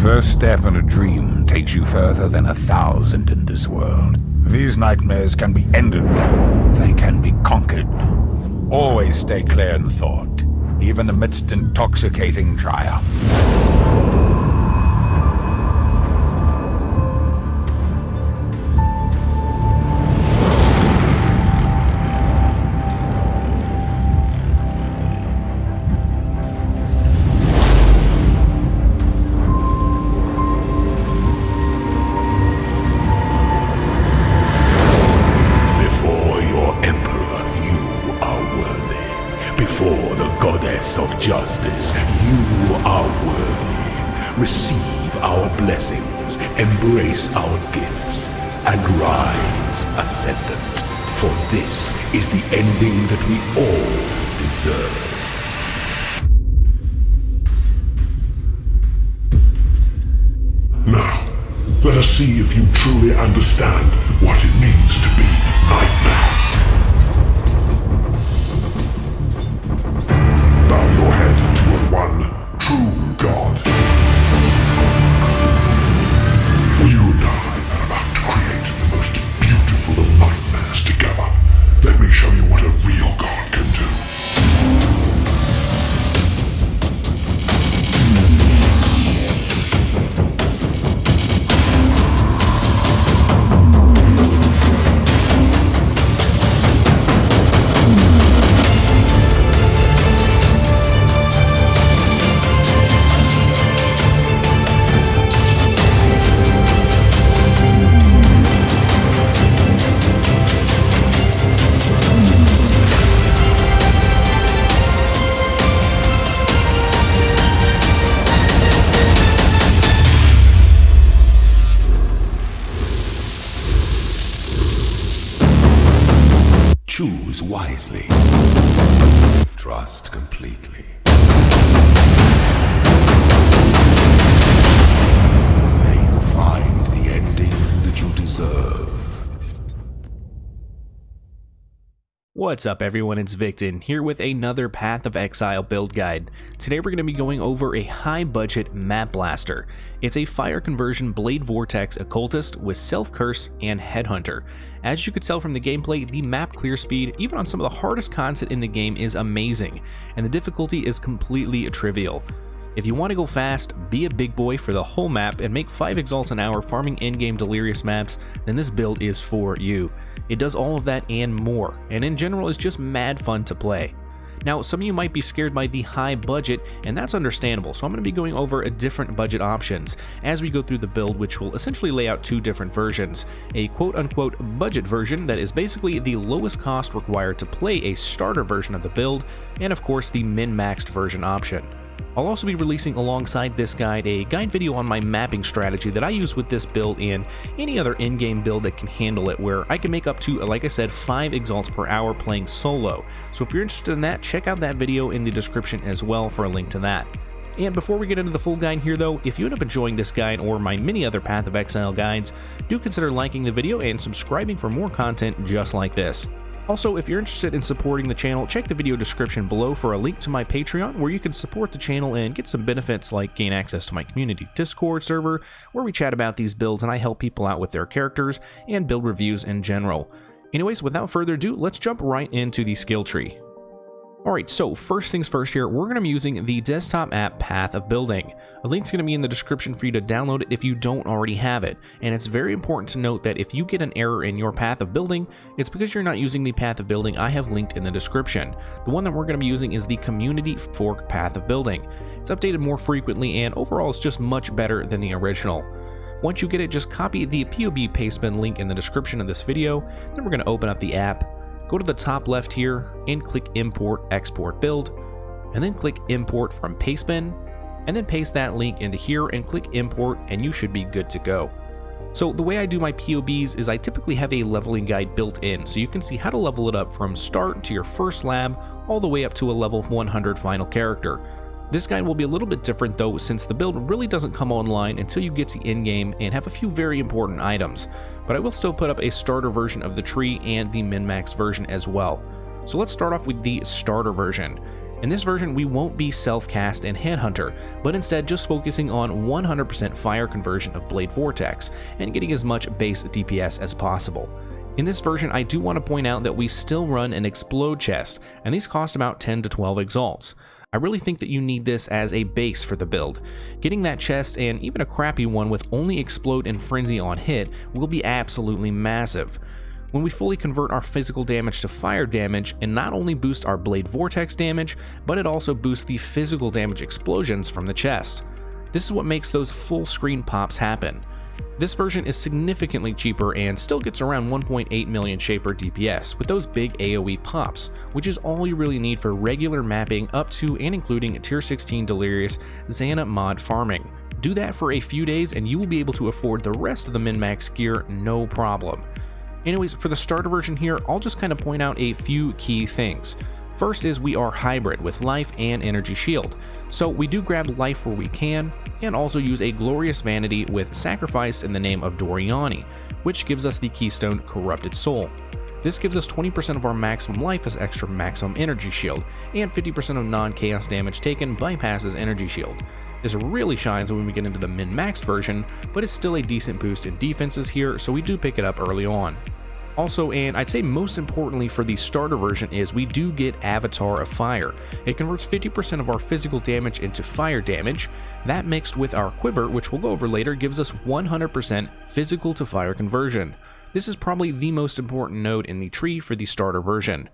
first step in a dream takes you further than 1,000 in this world. These nightmares can be ended. They can be conquered. Always stay clear in thought, even amidst intoxicating triumph. Of justice, you are worthy. Receive our blessings, embrace our gifts, and rise ascendant. For this is the ending that we all deserve. Now, let us see if you truly understand what it means to be Nightmare. Your head to a one true God. You and I are about to create the most beautiful of nightmares together. Let me show you what a real God can do. Choose wisely. Trust completely. May you find the ending that you deserve. What's up everyone, it's Victon, here with another Path of Exile build guide. Today we're going to be going over a high budget map blaster. It's a fire conversion Blade Vortex occultist with Self Curse and Headhunter. As you could tell from the gameplay, the map clear speed, even on some of the hardest content in the game, is amazing, and the difficulty is completely trivial. If you want to go fast, be a big boy for the whole map, and make 5 exalts an hour farming in-game delirious maps, then this build is for you. It does all of that and more, and in general is just mad fun to play. Now, some of you might be scared by the high budget, and that's understandable, so I'm going to be going over a different budget options as we go through the build, which will essentially lay out 2 different versions. A quote-unquote budget version that is basically the lowest cost required to play a starter version of the build, and of course the min-maxed version option. I'll also be releasing alongside this guide a guide video on my mapping strategy that I use with this build and any other in-game build that can handle it, where I can make up to, like I said, 5 exalts per hour playing solo. So if you're interested in that, check out that video in the description as well for a link to that. And before we get into the full guide here though, if you end up enjoying this guide or my many other Path of Exile guides, do consider liking the video and subscribing for more content just like this. Also, if you're interested in supporting the channel, check the video description below for a link to my Patreon, where you can support the channel and get some benefits like gain access to my community Discord server, where we chat about these builds and I help people out with their characters and build reviews in general. Anyways, without further ado, let's jump right into the skill tree. Alright, so first things first here, we're going to be using the desktop app Path of Building. A link's going to be in the description for you to download it if you don't already have it, and it's very important to note that if you get an error in your Path of Building, it's because you're not using the Path of Building I have linked in the description. The one that we're going to be using is the Community Fork Path of Building. It's updated more frequently and overall it's just much better than the original. Once you get it, just copy the POB pastebin link in the description of this video, then we're going to open up the app. Go to the top left here and click Import Export Build, and then click Import from Pastebin, and then paste that link into here and click Import, and you should be good to go. So the way I do my POBs is I typically have a leveling guide built in, so you can see how to level it up from start to your first lab all the way up to a level 100 final character. This guide will be a little bit different though, since the build really doesn't come online until you get to in-game and have a few very important items, but I will still put up a starter version of the tree and the min-max version as well. So let's start off with the starter version. In this version, we won't be self-cast and Headhunter, but instead just focusing on 100% fire conversion of Blade Vortex and getting as much base DPS as possible. In this version, I do want to point out that we still run an Explode chest, and these cost about 10 to 12 exalts. I really think that you need this as a base for the build. Getting that chest, and even a crappy one with only Explode and Frenzy on hit, will be absolutely massive. When we fully convert our physical damage to fire damage, it not only boosts our Blade Vortex damage, but it also boosts the physical damage explosions from the chest. This is what makes those full screen pops happen. This version is significantly cheaper and still gets around 1.8 million Shaper DPS with those big AoE pops, which is all you really need for regular mapping up to and including Tier 16 Delirious Xana mod farming. Do that for a few days and you will be able to afford the rest of the min-max gear no problem. Anyways, for the starter version here, I'll just kind of point out a few key things. First is we are hybrid with life and energy shield, so we do grab life where we can, and also use a glorious vanity with sacrifice in the name of Doriani, which gives us the keystone Corrupted Soul. This gives us 20% of our maximum life as extra maximum energy shield, and 50% of non-chaos damage taken bypasses energy shield. This really shines when we get into the min-maxed version, but it's still a decent boost in defenses here, so we do pick it up early on. Also, and I'd say most importantly for the starter version, is we do get Avatar of Fire. It converts 50% of our physical damage into fire damage. That mixed with our quiver, which we'll go over later, gives us 100% physical to fire conversion. This is probably the most important node in the tree for the starter version.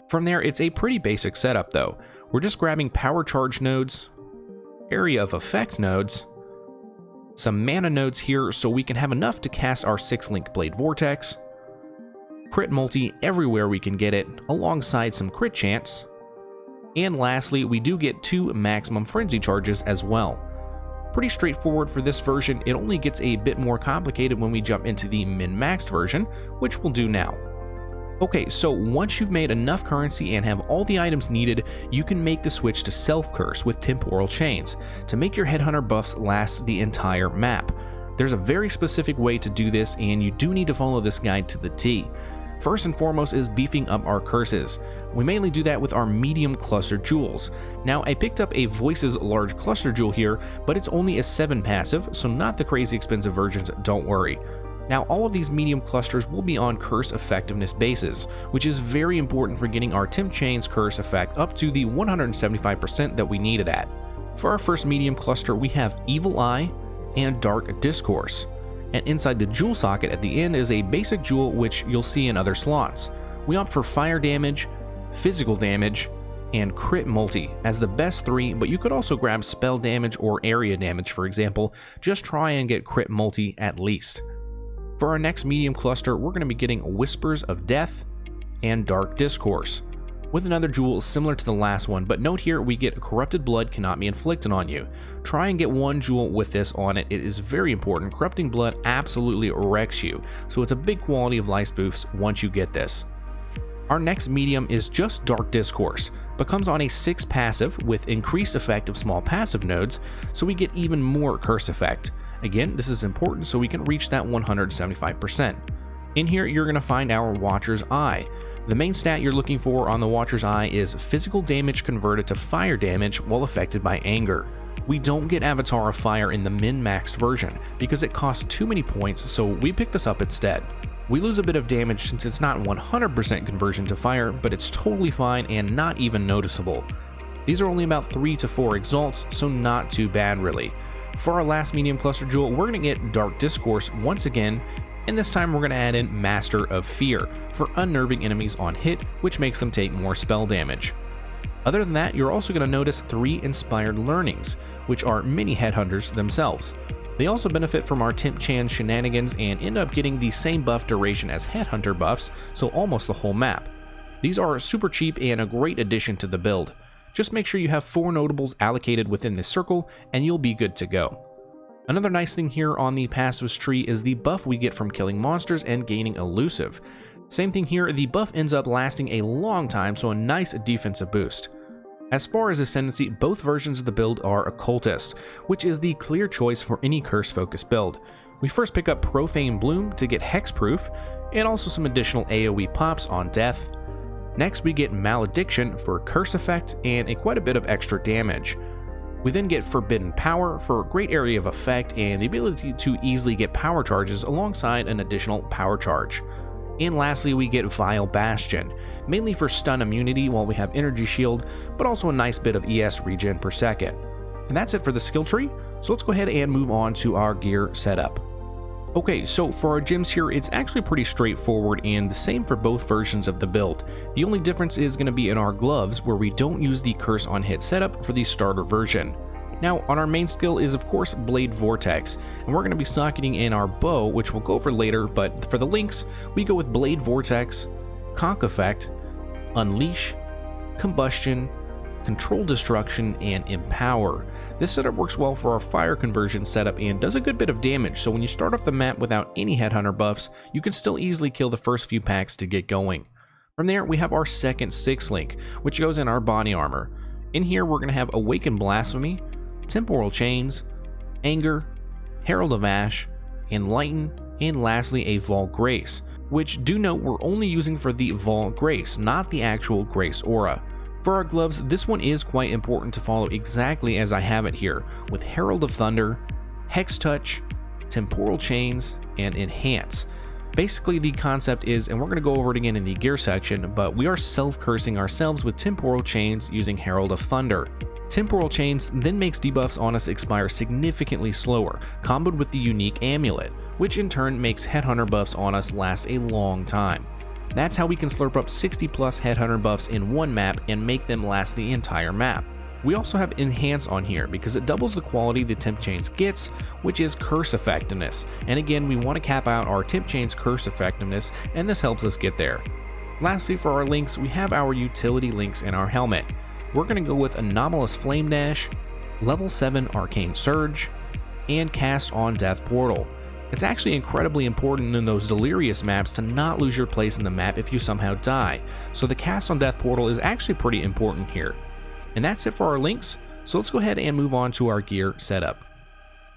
From there, it's a pretty basic setup though. We're just grabbing power charge nodes, area of effect nodes, some mana nodes here so we can have enough to cast our 6-link Blade Vortex, crit multi everywhere we can get it, alongside some crit chance, and lastly, we do get 2 maximum frenzy charges as well. Pretty straightforward for this version. It only gets a bit more complicated when we jump into the min-maxed version, which we'll do now. Okay, so once you've made enough currency and have all the items needed, you can make the switch to self-curse with temporal chains to make your Headhunter buffs last the entire map. There's a very specific way to do this, and you do need to follow this guide to the T. First and foremost is beefing up our curses. We mainly do that with our medium cluster jewels. Now, I picked up a Voices large cluster jewel here, but it's only a 7 passive, so not the crazy expensive versions, don't worry. Now, all of these medium clusters will be on curse effectiveness bases, which is very important for getting our Temp Chain's curse effect up to the 175% that we need it at. For our first medium cluster, we have Evil Eye and Dark Discourse. And inside the jewel socket at the end is a basic jewel which you'll see in other slots. We opt for fire damage, physical damage, and crit multi as the best 3, but you could also grab spell damage or area damage for example. Just try and get crit multi at least. For our next medium cluster, we're going to be getting Whispers of Death and Dark Discourse, with another jewel similar to the last one, but note here we get Corrupted Blood cannot be inflicted on you. Try and get 1 jewel with this on it. It is very important. Corrupting Blood absolutely wrecks you, so it's a big quality of life boost once you get this. Our next medium is just Dark Discourse, but comes on a 6 passive with increased effect of small passive nodes, so we get even more curse effect. Again, this is important so we can reach that 175%. In here, you're going to find our Watcher's Eye. The main stat you're looking for on the Watcher's Eye is physical damage converted to fire damage while affected by anger. We don't get Avatar of Fire in the min-maxed version because it costs too many points, so we pick this up instead. We lose a bit of damage since it's not 100% conversion to fire, but it's totally fine and not even noticeable. These are only about 3 to 4 exalts, so not too bad really. For our last medium cluster jewel, we're going to get Dark Discourse once again, and this time we're going to add in Master of Fear for unnerving enemies on hit, which makes them take more spell damage. Other than that, you're also going to notice 3 Inspired Learnings, which are mini Headhunters themselves. They also benefit from our Temp Chan shenanigans and end up getting the same buff duration as Headhunter buffs, so almost the whole map. These are super cheap and a great addition to the build. Just make sure you have 4 notables allocated within this circle and you'll be good to go. Another nice thing here on the passives tree is the buff we get from killing monsters and gaining elusive. Same thing here, the buff ends up lasting a long time, so a nice defensive boost. As far as ascendancy, both versions of the build are Occultist, which is the clear choice for any curse-focused build. We first pick up Profane Bloom to get hexproof, and also some additional AoE pops on death. Next we get Malediction for curse effect and quite a bit of extra damage. We then get Forbidden Power for great area of effect and the ability to easily get power charges alongside an additional power charge. And lastly we get Vile Bastion, mainly for stun immunity while we have Energy Shield, but also a nice bit of ES regen per second. And that's it for the skill tree, so let's go ahead and move on to our gear setup. Okay, so for our gems here, it's actually pretty straightforward and the same for both versions of the build. The only difference is going to be in our gloves, where we don't use the curse on hit setup for the starter version. Now, on our main skill is of course Blade Vortex, and we're going to be socketing in our bow, which we'll go over later, but for the links, we go with Blade Vortex, Conk Effect, Unleash, Combustion, Control Destruction, and Empower. This setup works well for our fire conversion setup and does a good bit of damage, so when you start off the map without any Headhunter buffs, you can still easily kill the first few packs to get going. From there, we have our second 6 link, which goes in our body armor. In here, we're going to have Awaken Blasphemy, Temporal Chains, Anger, Herald of Ash, Enlighten, and lastly a Vol Grace, which do note we're only using for the Vol Grace, not the actual Grace aura. For our gloves, this one is quite important to follow exactly as I have it here, with Herald of Thunder, Hex Touch, Temporal Chains, and Enhance. Basically the concept is, and we're going to go over it again in the gear section, but we are self-cursing ourselves with Temporal Chains using Herald of Thunder. Temporal Chains then makes debuffs on us expire significantly slower, comboed with the unique amulet, which in turn makes Headhunter buffs on us last a long time. That's how we can slurp up 60 plus Headhunter buffs in one map and make them last the entire map. We also have Enhance on here because it doubles the quality the Temp Chains gets, which is Curse Effectiveness, and again we want to cap out our Temp Chains Curse Effectiveness, and this helps us get there. Lastly, for our links, we have our utility links in our helmet. We're going to go with Anomalous Flame Dash, Level 7 Arcane Surge, and Cast on Death Portal. It's actually incredibly important in those delirious maps to not lose your place in the map if you somehow die, so the Cast on Death Portal is actually pretty important here. And that's it for our links, so let's go ahead and move on to our gear setup.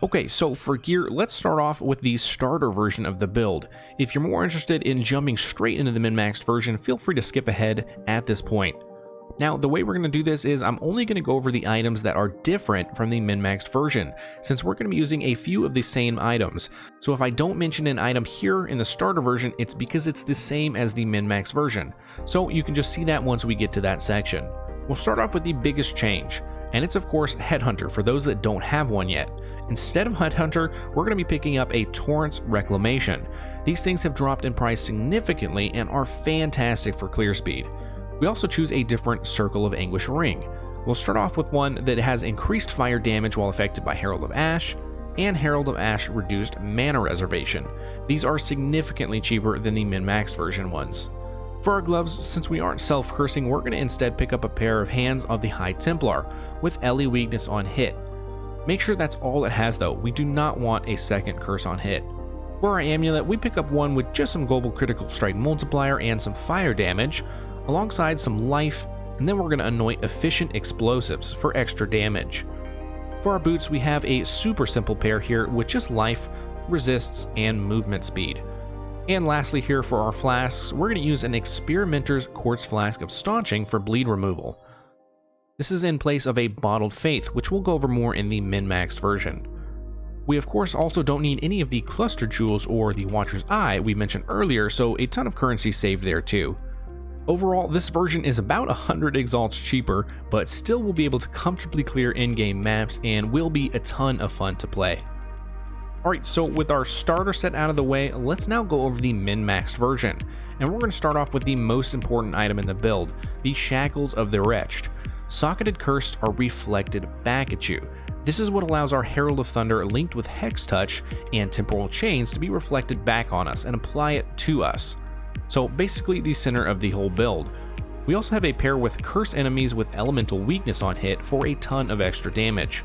Okay, so for gear, let's start off with the starter version of the build. If you're more interested in jumping straight into the min-maxed version, feel free to skip ahead at this point. Now, the way we're going to do this is I'm only going to go over the items that are different from the min-maxed version, since we're going to be using a few of the same items. So if I don't mention an item here in the starter version, it's because it's the same as the min-maxed version. So you can just see that once we get to that section. We'll start off with the biggest change, and it's of course Headhunter for those that don't have one yet. Instead of Headhunter, we're going to be picking up a Torrent's Reclamation. These things have dropped in price significantly and are fantastic for clear speed. We also choose a different Circle of Anguish ring. We'll start off with one that has increased fire damage while affected by Herald of Ash, and Herald of Ash reduced mana reservation. These are significantly cheaper than the min-maxed version ones. For our gloves, since we aren't self-cursing, we're going to instead pick up a pair of hands of the High Templar, with Ellie weakness on hit. Make sure that's all it has though, we do not want a second curse on hit. For our amulet, we pick up one with just some global critical strike multiplier and some fire damage, alongside some life, and then we're going to anoint efficient explosives for extra damage. For our boots, we have a super simple pair here with just life, resists, and movement speed. And lastly here for our flasks, we're going to use an Experimenter's Quartz Flask of Staunching for bleed removal. This is in place of a Bottled Faith, which we'll go over more in the min-maxed version. We of course also don't need any of the Cluster Jewels or the Watcher's Eye we mentioned earlier, so a ton of currency saved there too. Overall, this version is about 100 exalts cheaper, but still will be able to comfortably clear in-game maps and will be a ton of fun to play. Alright, so with our starter set out of the way, let's now go over the min-maxed version, and we're going to start off with the most important item in the build, the Shackles of the Wretched. Socketed Cursed are reflected back at you. This is what allows our Herald of Thunder linked with Hex Touch and Temporal Chains to be reflected back on us and apply it to us. So basically the center of the whole build. We also have a pair with Curse enemies with Elemental Weakness on hit for a ton of extra damage.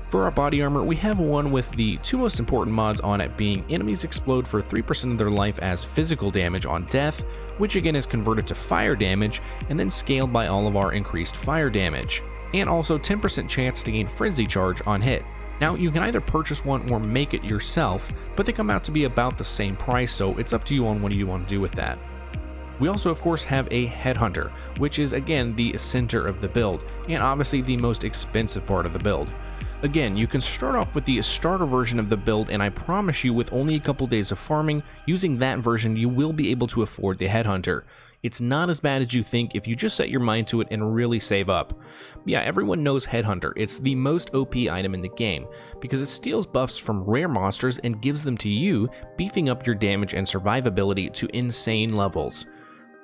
For our body armor, we have one with the two most important mods on it being enemies explode for 3% of their life as physical damage on death, which again is converted to fire damage and then scaled by all of our increased fire damage, and also 10% chance to gain Frenzy Charge on hit. Now, you can either purchase one or make it yourself, but they come out to be about the same price, so it's up to you on what you want to do with that. We also of course have a Headhunter, which is again the center of the build, and obviously the most expensive part of the build. Again, you can start off with the starter version of the build, and I promise you with only a couple days of farming, using that version you will be able to afford the Headhunter. It's not as bad as you think if you just set your mind to it and really save up. Yeah, everyone knows Headhunter. It's the most OP item in the game, because it steals buffs from rare monsters and gives them to you, beefing up your damage and survivability to insane levels.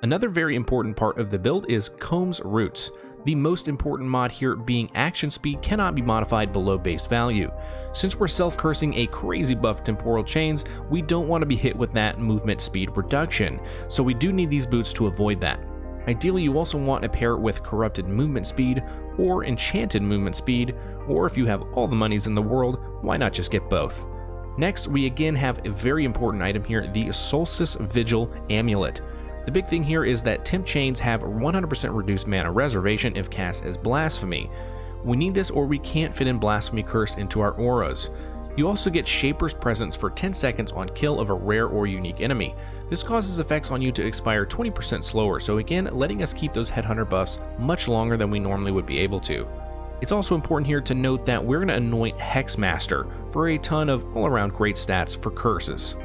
Another very important part of the build is Comb's Roots. The most important mod here being action speed cannot be modified below base value. Since we're self-cursing a crazy buff temporal chains, we don't want to be hit with that movement speed reduction, so we do need these boots to avoid that. Ideally, you also want to pair it with corrupted movement speed or enchanted movement speed, or if you have all the monies in the world, why not just get both? Next, we again have a very important item here, the Solstice Vigil Amulet. The big thing here is that temp chains have 100% reduced mana reservation if cast as Blasphemy. We need this or we can't fit in Blasphemy Curse into our auras. You also get Shaper's Presence for 10 seconds on kill of a rare or unique enemy. This causes effects on you to expire 20% slower, so again letting us keep those Headhunter buffs much longer than we normally would be able to. It's also important here to note that we're going to anoint Hexmaster for a ton of all-around great stats for curses.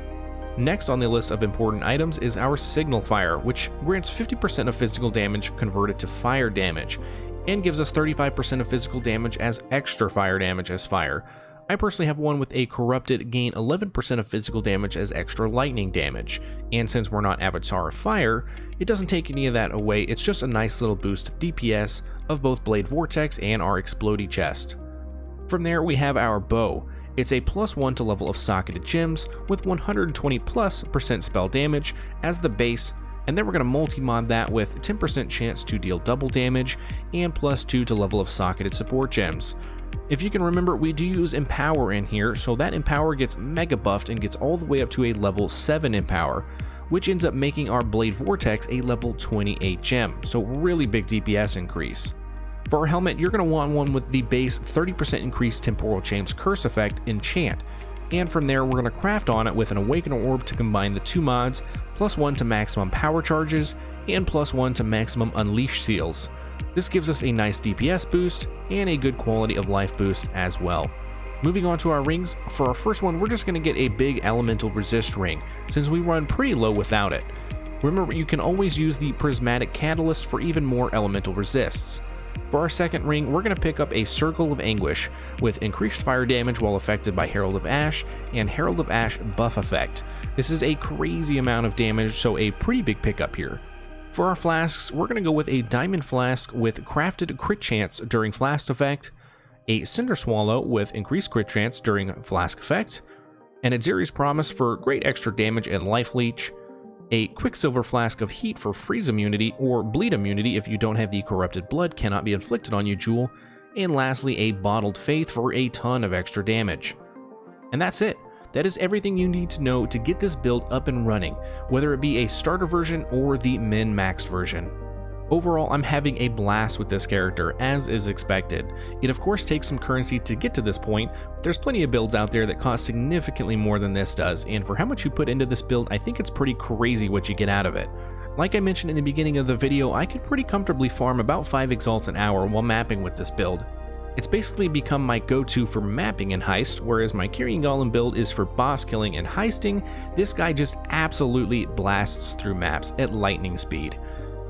Next on the list of important items is our Signal Fire, which grants 50% of physical damage converted to fire damage, and gives us 35% of physical damage as extra fire damage as fire. I personally have one with a corrupted gain 11% of physical damage as extra lightning damage, and since we're not Avatar of Fire, it doesn't take any of that away, it's just a nice little boost to DPS of both Blade Vortex and our Explodey chest. From there we have our Bow. It's a +1 to level of socketed gems with 120+% spell damage as the base, and then we're going to multi-mod that with 10% chance to deal double damage and +2 to level of socketed support gems. If you can remember, we do use Empower in here, so that Empower gets mega buffed and gets all the way up to a level 7 Empower, which ends up making our Blade Vortex a level 28 gem, so really big DPS increase. For our helmet, you're going to want one with the base 30% increased Temporal Chains Curse effect enchant, and from there we're going to craft on it with an Awakener Orb to combine the two mods, +1 to maximum power charges, and +1 to maximum unleash seals. This gives us a nice DPS boost, and a good quality of life boost as well. Moving on to our rings, for our first one we're just going to get a big elemental resist ring, since we run pretty low without it. Remember, you can always use the Prismatic Catalyst for even more elemental resists. For our second ring, we're going to pick up a Circle of Anguish with increased fire damage while affected by Herald of Ash and Herald of Ash buff effect. This is a crazy amount of damage, so a pretty big pickup here. For our flasks, we're going to go with a Diamond Flask with crafted crit chance during Flask effect, a Cinder Swallow with increased crit chance during Flask effect, and a Zeri's Promise for great extra damage and life leech, a Quicksilver Flask of Heat for freeze immunity or bleed immunity if you don't have the corrupted blood cannot be inflicted on you jewel, and lastly a Bottled Faith for a ton of extra damage. And that's it. That is everything you need to know to get this build up and running, whether it be a starter version or the min-maxed version. Overall, I'm having a blast with this character, as is expected. It of course takes some currency to get to this point, but there's plenty of builds out there that cost significantly more than this does, and for how much you put into this build, I think it's pretty crazy what you get out of it. Like I mentioned in the beginning of the video, I could pretty comfortably farm about 5 exalts an hour while mapping with this build. It's basically become my go-to for mapping in Heist, whereas my Carrying Golem build is for boss killing and heisting. This guy just absolutely blasts through maps at lightning speed.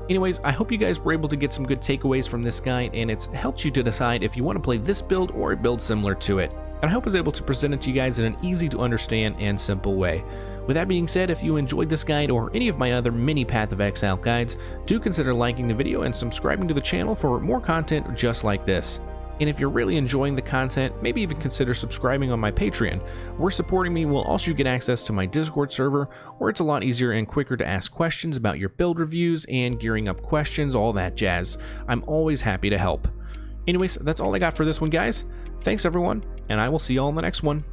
Anyways, I hope you guys were able to get some good takeaways from this guide, and it's helped you to decide if you want to play this build or a build similar to it. And I hope I was able to present it to you guys in an easy to understand and simple way. With that being said, if you enjoyed this guide or any of my other mini Path of Exile guides, do consider liking the video and subscribing to the channel for more content just like this. And if you're really enjoying the content, maybe even consider subscribing on my Patreon, where supporting me will also get access to my Discord server, where it's a lot easier and quicker to ask questions about your build reviews and gearing up questions, all that jazz. I'm always happy to help. Anyways, that's all I got for this one, guys. Thanks everyone, and I will see you all in the next one.